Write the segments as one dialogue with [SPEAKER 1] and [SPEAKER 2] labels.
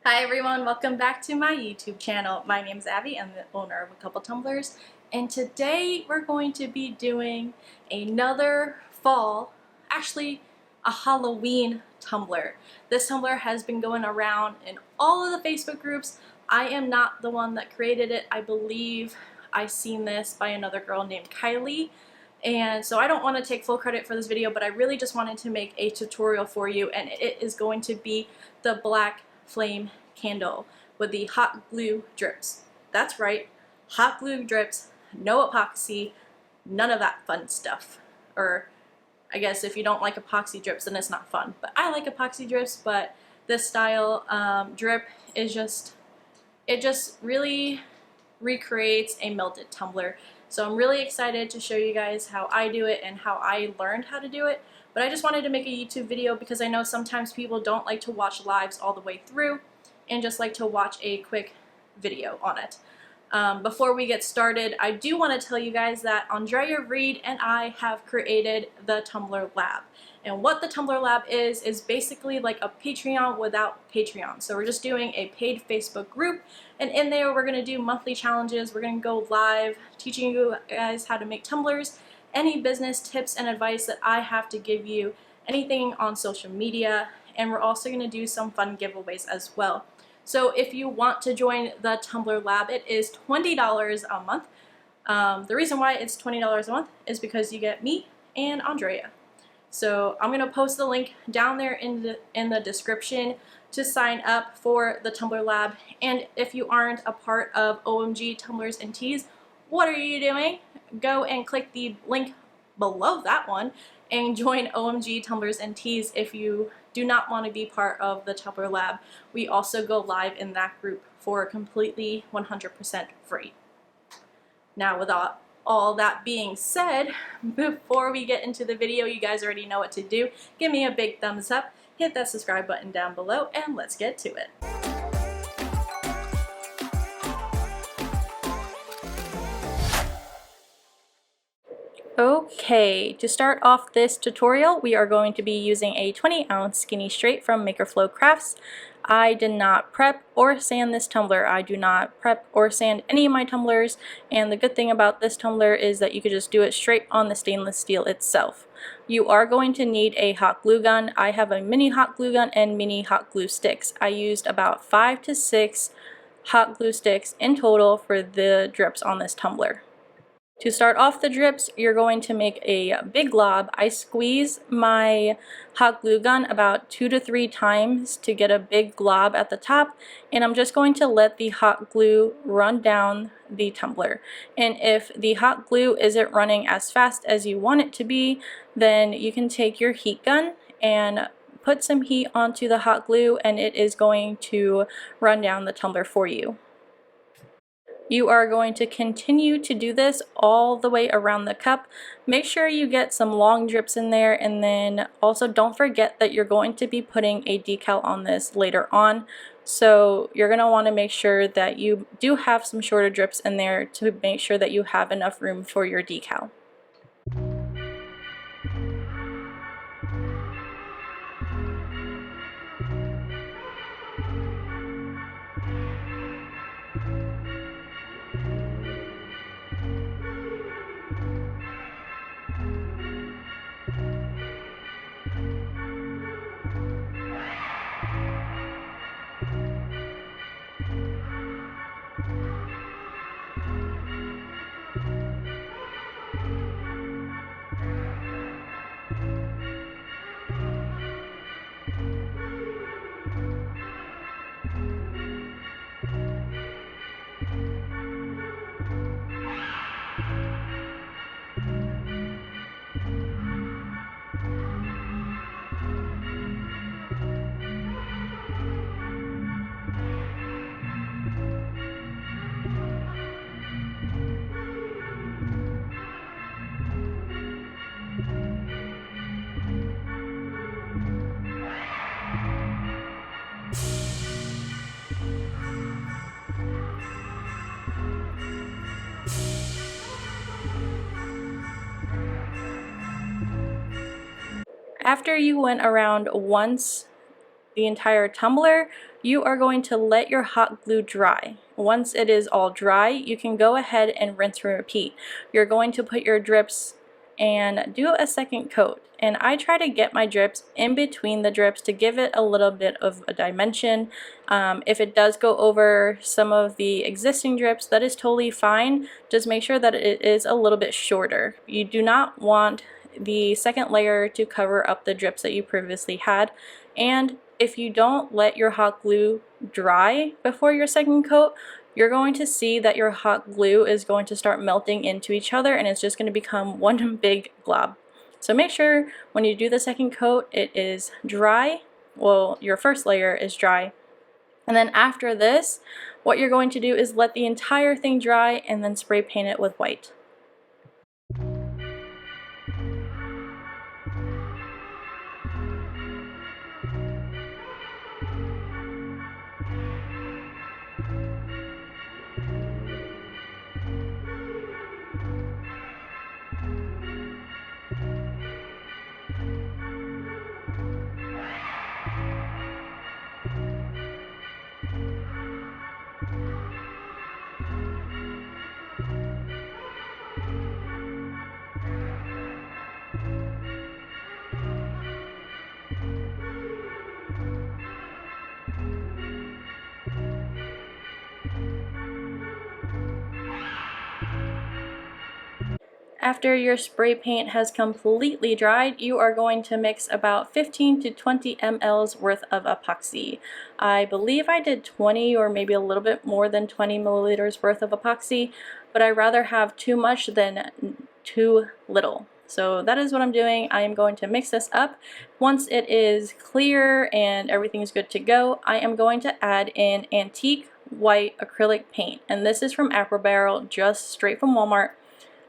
[SPEAKER 1] Hi everyone, welcome back to my YouTube channel. My name is Abby, I'm the owner of A Couple Tumblers, and today we're going to be doing another actually a Halloween tumbler. This tumbler has been going around in all of the Facebook groups. I am not the one that created it. I believe I seen this by another girl named Kylie. And so I don't want to take full credit for this video, but I really just wanted to make a tutorial for you, and it is going to be the Black Flame candle with the hot glue drips. That's right, hot glue drips, no epoxy, none of that fun stuff. Or I guess if you don't like epoxy drips, then it's not fun. But I like epoxy drips, but this style drip is it just really recreates a melted tumbler. So I'm really excited to show you guys how I do it and how I learned how to do it. But I just wanted to make a YouTube video because I know sometimes people don't like to watch lives all the way through and just like to watch a quick video on it. Before we get started, I do want to tell you guys that Andrea Reed and I have created the Tumbler Lab. And what the Tumbler Lab is basically like a Patreon without Patreon. So we're just doing a paid Facebook group, and in there we're going to do monthly challenges. We're going to go live teaching you guys how to make tumblers, any business tips and advice that I have to give you, anything on social media, and we're also going to do some fun giveaways as well. So if you want to join the Tumbler Lab, it is $20 a month. The reason why it's $20 a month is because you get me and Andrea. So I'm going to post the link down there in the description to sign up for the Tumbler Lab. And if you aren't a part of OMG Tumblers and Teas, what are you doing? Go and click the link below that one and join OMG Tumblers and Teas if you do not want to be part of the Tumbler Lab. We also go live in that group for completely 100% free. Now, with all that being said, before we get into the video, you guys already know what to do. Give me a big thumbs up, hit that subscribe button down below, and let's get to it. Okay, to start off this tutorial, we are going to be using a 20-ounce skinny straight from Makerflow Crafts. I did not prep or sand this tumbler. I do not prep or sand any of my tumblers, and the good thing about this tumbler is that you could just do it straight on the stainless steel itself. You are going to need a hot glue gun. I have a mini hot glue gun and mini hot glue sticks. I used about 5 to 6 hot glue sticks in total for the drips on this tumbler. To start off the drips, you're going to make a big glob. I squeeze my hot glue gun about 2 to 3 times to get a big glob at the top, and I'm just going to let the hot glue run down the tumbler. And if the hot glue isn't running as fast as you want it to be, then you can take your heat gun and put some heat onto the hot glue, and it is going to run down the tumbler for you. You are going to continue to do this all the way around the cup. Make sure you get some long drips in there, and then also don't forget that you're going to be putting a decal on this later on. So you're going to want to make sure that you do have some shorter drips in there to make sure that you have enough room for your decal. After you went around once the entire tumbler, you are going to let your hot glue dry. Once it is all dry, you can go ahead and rinse and repeat. You're going to put your drips and do a second coat. And I try to get my drips in between the drips to give it a little bit of a dimension. If it does go over some of the existing drips, that is totally fine. Just make sure that it is a little bit shorter. You do not want the second layer to cover up the drips that you previously had. And if you don't let your hot glue dry before your second coat, you're going to see that your hot glue is going to start melting into each other, and it's just going to become one big glob. So make sure when you do the second coat it is dry. Well, your first layer is dry. And then after this, what you're going to do is let the entire thing dry and then spray paint it with white. After your spray paint has completely dried, you are going to mix about 15 to 20 mLs worth of epoxy. I believe I did 20 or maybe a little bit more than 20 milliliters worth of epoxy, but I rather have too much than too little. So that is what I'm doing. I am going to mix this up. Once it is clear and everything is good to go, I am going to add in antique white acrylic paint. And this is from Apple Barrel, just straight from Walmart.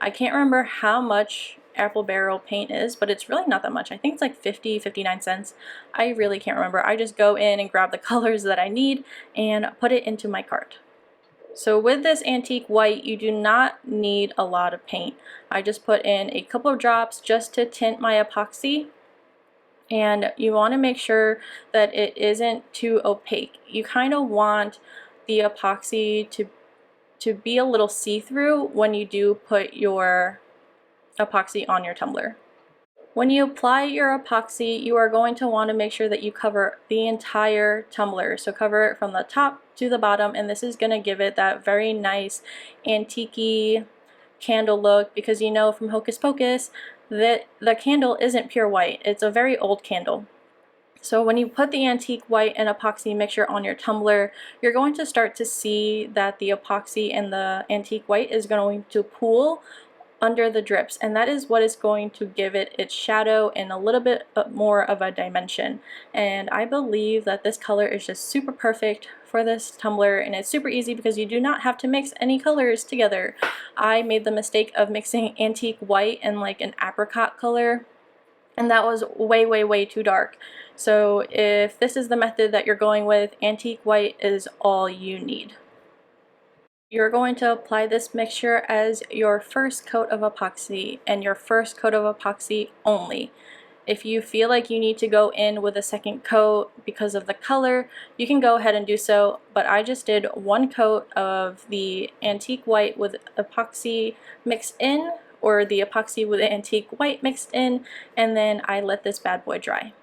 [SPEAKER 1] I can't remember how much Apple Barrel paint is, but it's really not that much. I think it's like 59 cents. I really can't remember. I just go in and grab the colors that I need and put it into my cart. So with this antique white, you do not need a lot of paint. I just put in a couple of drops just to tint my epoxy. And you want to make sure that it isn't too opaque. You kind of want the epoxy to be a little see-through when you do put your epoxy on your tumbler. When you apply your epoxy, you are going to want to make sure that you cover the entire tumbler. So cover it from the top to the bottom, and this is going to give it that very nice antique-y candle look, because you know from Hocus Pocus that the candle isn't pure white. It's a very old candle. So when you put the antique white and epoxy mixture on your tumbler, you're going to start to see that the epoxy and the antique white is going to pool under the drips, and that is what is going to give it its shadow and a little bit more of a dimension. And I believe that this color is just super perfect for this tumbler, and it's super easy because you do not have to mix any colors together. I made the mistake of mixing antique white and like an apricot color, and that was way too dark. So if this is the method that you're going with, antique white is all you need. You're going to apply this mixture as your first coat of epoxy, and your first coat of epoxy only. If you feel like you need to go in with a second coat because of the color, you can go ahead and do so, but I just did one coat of the antique white with epoxy mixed in, or the epoxy with the antique white mixed in, and then I let this bad boy dry.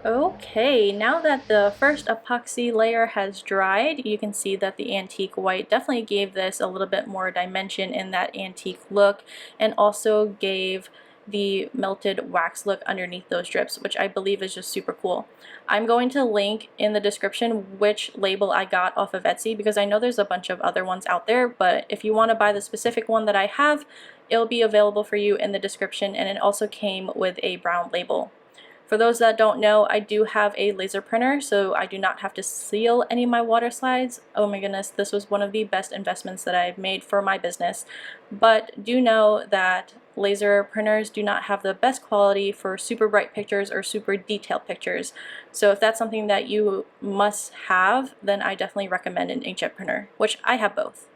[SPEAKER 1] Okay, now that the first epoxy layer has dried, you can see that the antique white definitely gave this a little bit more dimension in that antique look, and also gave the melted wax look underneath those drips, which I believe is just super cool. I'm going to link in the description which label I got off of Etsy, because I know there's a bunch of other ones out there, but if you want to buy the specific one that I have, it'll be available for you in the description, and it also came with a brown label. For those that don't know, I do have a laser printer, so I do not have to seal any of my water slides. Oh my goodness, this was one of the best investments that I've made for my business. But do know that laser printers do not have the best quality for super bright pictures or super detailed pictures. So if that's something that you must have, then I definitely recommend an inkjet printer, which I have both.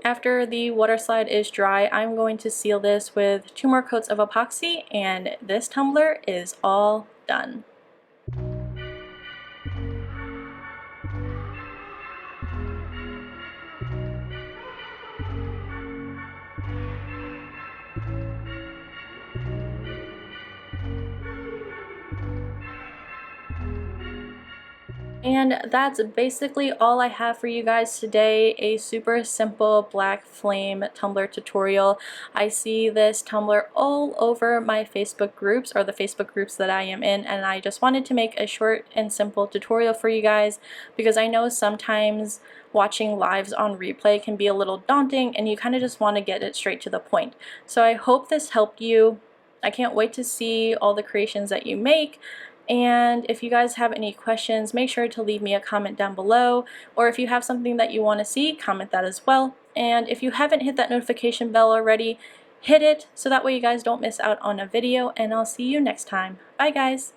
[SPEAKER 1] After the water slide is dry, I'm going to seal this with 2 more coats of epoxy, and this tumbler is all done. And that's basically all I have for you guys today. A super simple Black Flame tumbler tutorial. I see this tumbler all over my Facebook groups, or the Facebook groups that I am in, and I just wanted to make a short and simple tutorial for you guys, because I know sometimes watching lives on replay can be a little daunting and you kind of just want to get it straight to the point. So I hope this helped you. I can't wait to see all the creations that you make. And if you guys have any questions, make sure to leave me a comment down below, or if you have something that you want to see, comment that as well. And if you haven't hit that notification bell already, hit it so that way you guys don't miss out on a video, and I'll see you next time. Bye guys!